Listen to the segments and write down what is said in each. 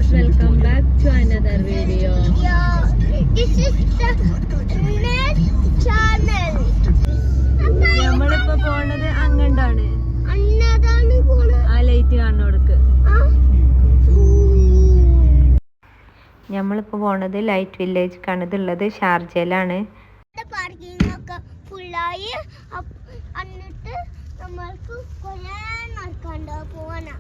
guys, welcome back to another video. This is the next channel. നമ്മളിപ്പോ പോണത് അങ്ങണ്ടാണ്. ആ light കാണുന്നോടക്ക്. നമ്മളിപ്പോ പോണത് ലൈറ്റ് വില്ലേജ് കാണുന്നുള്ളത് ഷാർജയിലാണ്. പാർക്കിംഗ് ഒക്കെ ഫുള്ളായി. എന്നിട്ട് നമ്മൾക്ക് കുറേ നടക്കാണ്ട് പോവാനാ.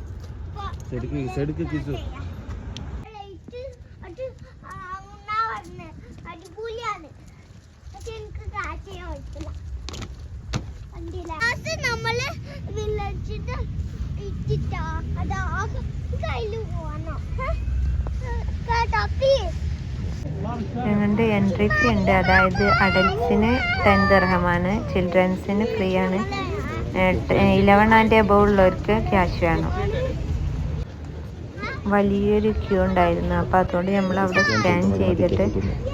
അടിപൊളിയാണ്. പക്ഷെ എനിക്ക് കാറ്റ് ചെയ്യാൻ പറ്റില്ല. നമ്മള് വില്ലേജിന്റെ ഇട്ടിട്ടാ അതാ കയ്യില് പോവാനോ കേട്ടോ. ഞങ്ങളുടെ എൻട്രി ഫീ ഉണ്ട്. അതായത് അഡൽട്സിന് 10 ദിർഹമാണ്, ചിൽഡ്രൻസിന് ഫ്രീ ആണ്. 11 ആൻഡ് എബവ് ഉള്ളവർക്ക് ക്യാഷ് വേണം. വലിയൊരു ക്യൂ ഉണ്ടായിരുന്നു. അപ്പോൾ അതുകൊണ്ട് നമ്മൾ അവിടെ സ്കാൻ ചെയ്തിട്ട്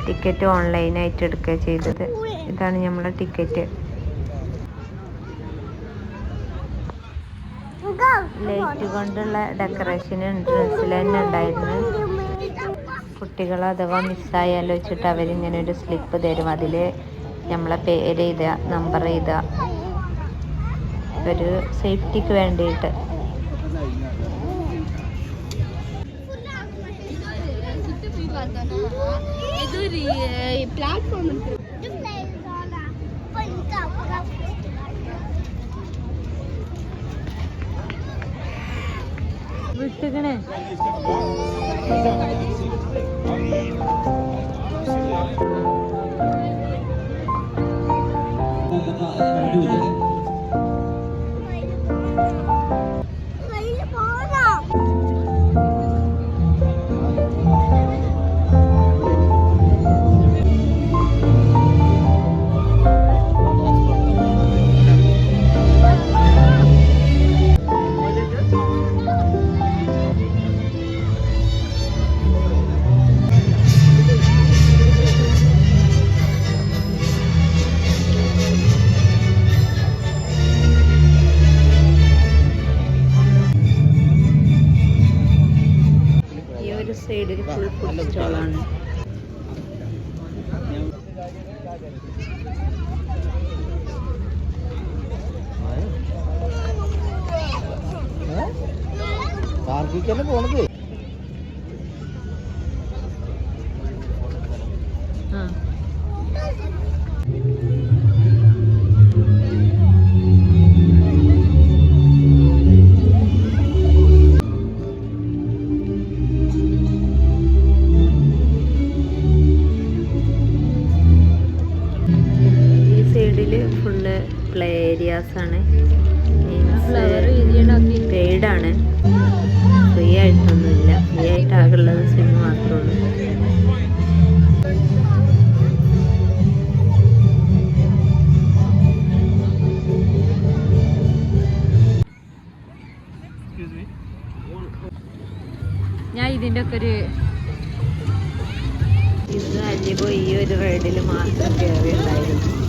ടിക്കറ്റ് ഓൺലൈനായിട്ട് എടുക്കുക ചെയ്തത്. ഇതാണ് നമ്മളെ ടിക്കറ്റ്. ലൈറ്റ് കൊണ്ടുള്ള ഡെക്കറേഷൻ എൻട്രൻസിൽ തന്നെ ഉണ്ടായിരുന്നു. കുട്ടികൾ അഥവാ മിസ്സായാലോ വെച്ചിട്ട് അവരിങ്ങനെ ഒരു സ്ലിപ്പ് തരും. അതിൽ നമ്മളെ പേര് എഴുതുക, നമ്പർ എഴുതുക, ഒരു സേഫ്റ്റിക്ക് വേണ്ടിയിട്ട്. വിട്ടുകണേ സൈഡിൽ ഫുൾ ഫുഡ് സ്റ്റോളാണ്. പോണത് ഫുള്ള് പ്ലേ ഏരിയാസ് ആണ്. പെയ്ഡാണ്, ഫ്രീ ആയിട്ടൊന്നുമില്ല. ഫ്രീ ആയിട്ട് ആകുള്ളത് സ്വിമ്മ് മാത്രമേ ഉള്ളൂ. ഞാൻ ഇതിൻ്റെ ഒക്കെ ഒരു ഇത് അല്ലിപ്പോ ഈ ഒരു റൈഡിൽ മാത്രം കയറിയുണ്ടായിരുന്നു.